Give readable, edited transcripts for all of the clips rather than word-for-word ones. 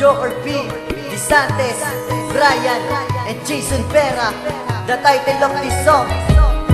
Joe Orpi, DeSantis, Brian, and Jason Pera. The title of this song,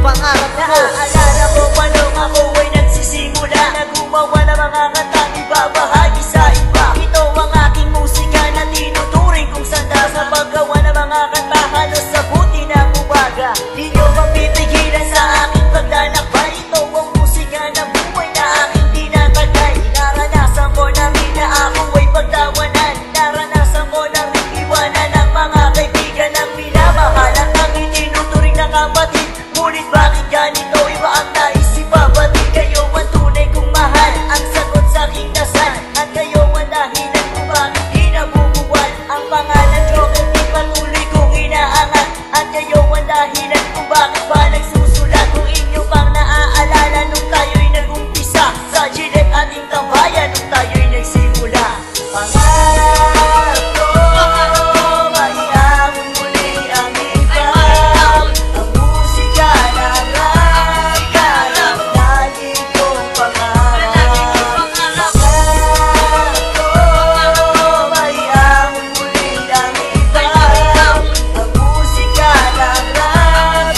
Pangarap Ko. Naaalala ko pa nung ako ay nagsisimula na gumawa ng mga kantang ibabahagi sa iba. Ito ang aking musika na tinuturing kong sanda sa paggawa ng mga kanta halos sa buti ng umaga. Di nyo mapipigilan sa aking paglalakbay. Ito ang musika na buhay na aking tinatagay. Naranasan ko na mina ako ay pagtawanan. Naranasan ko na iwanan ng mga kaibigan ng minamahal at ang itinuturing na kapatid. Ngunit bakit ganito? Iba ang naisip pa. Ba't di kayo ang tunay kong mahal? Ang sagot sa aking dasal. At kayo ang dahilan kung bakit di nabubuwal. Ang pangalan nyo hindi patuloy kong inaangat. At kayo ang dahilan kung bakit ba nagsusulat. Kung inyo pang naaalala nung tayo'y nag-umpisa sa Gillette ating tambayan nung tayo'y nagsimula. Pangarap ko ay ang muli ang ikaw. Ang musika ng rap, lagi kong pangarap. Pangarap ko ay ang muli ang ikaw. Ang musika ng rap,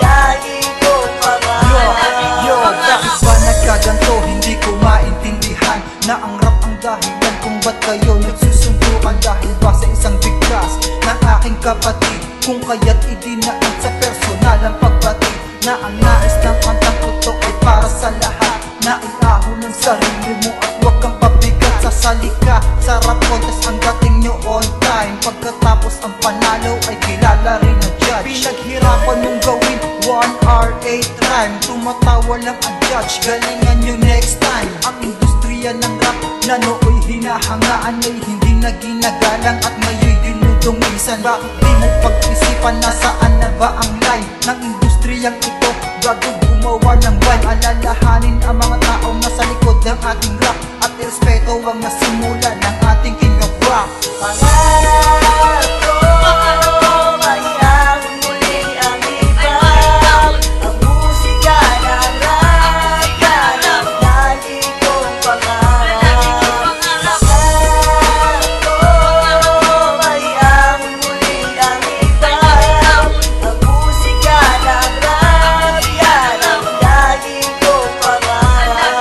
lagi kong pangarap. Yo, bakit ba nagkaganto? Hindi ko maintindihan na ang rap ang dahilan kung ba't kayo nagsusundukan. Dahil ba sa isang bigkas ng aking kapatid, kung kaya't idinaan sa personal ang pagbati na ang nais ng kantang ito ay para sa lahat. Na iahon ng sarili mo at huwag kang pabigat. Sasali ka sa rap contest, ang dating nyo on time. Pagkatapos ang panalo ay kilala rin ang judge. Pinaghirapan mong gawin 1 hour 8 time. Tumatawa lang ang judge, galingan nyo next time. Ang industriya ng rap na nooy hinahangaan ay hindi na ginagalang at ngayon dinudungisan. Bakit di mo pag-isipan nasaan na ba ang line ng industriyang ito bago gumawa ng rhyme? Alalahanin ang mga taong nasa likod ng ating rap at irespeto ang nasimula ng ating king of rap. Pangarap ko ay ang muli ang ikaw. Ang musika ng rap, lagi kong pangarap. Pangarap ko ay ang muli ang ikaw. Ang musika ng rap, lagi kong pangarap.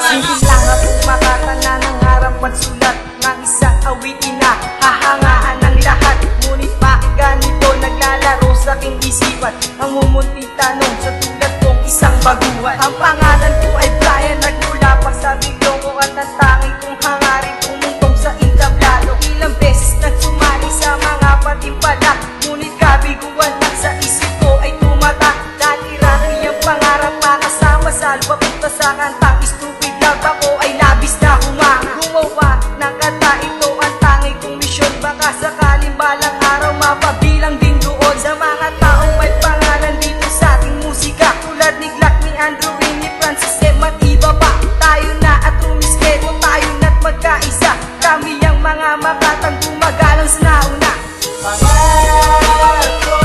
Hindi lang ako makatana ng harap at sulat ng isang awitin na hahangaan ng lahat. Ngunit bakit ganito naglalaro sa aking isipan? Ang mumunting tanong sa tulad kong isang baguhan. Ang pangalan ko ay Brian, nagmula pa sa bilong ko at ang tanging kong hangarin tumungtong sa entablado. Ilang beses nagsumali sa mga patimpala, ngunit kabiguan at sa isip ko ay tumata. Dati-rati ang pangarap makasama sa papunta sa kantang stupid love. Ako ay labis na humanga. Gumawa ng kanta, ito ang tanging kong misyon. Baka sakaling balang araw mapabilang din doon sa mga taong may pangalan dito sa ating musika. Tulad ni Glock, ni Andrew, ni Francis, at iba pa. Tayo na at rumispeto, tayo na't magkaisa. Kami ang mga makatang gumagalang sa nauna. Pangarap ko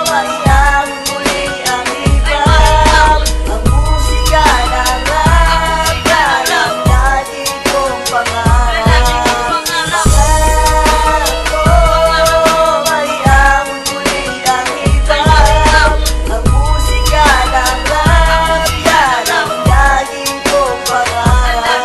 ay ang muli ang ikaw. Ang musika ng rap, lagi kong pangarap. Pangarap ko ay ang muli ang ikaw. Ang musika ng rap, lagi kong pangarap.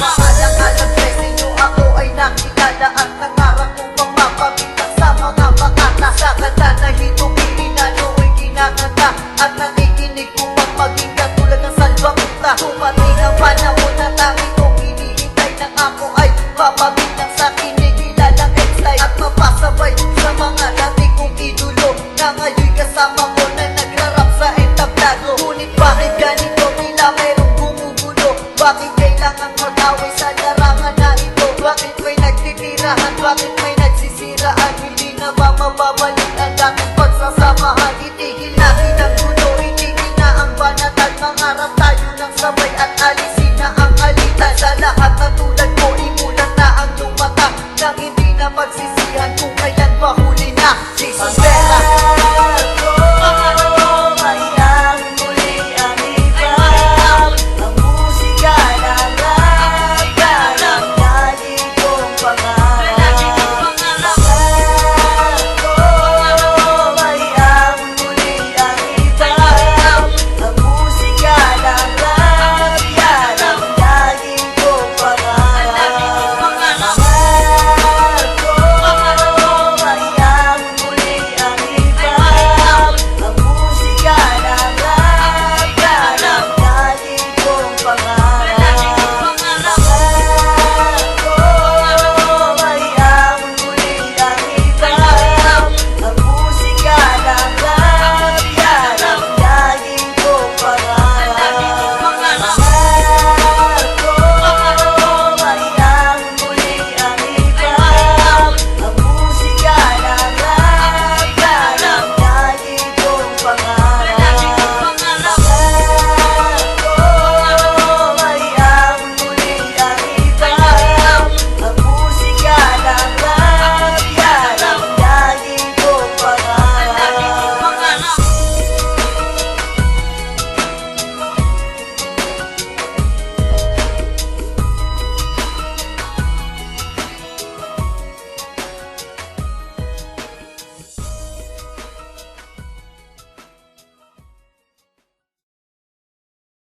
Alang-alang sa inyo ako ay nakilala at nangarap ko pang mapabitang sa mga makata. Sa kanta na hitong inano'y kinakanta at nakikinig ko pang maging katulad ng salbakuta. Dumating ang panahon na tanging kong hinihintay nang ako ay papabitang sa kinikilalang ex-life at mapasabay sa mga dati kong idolo na ngayon kasama ko na nagrarap sa entablado. Ngunit bakit ganito, tila merong gumugulo? Bakit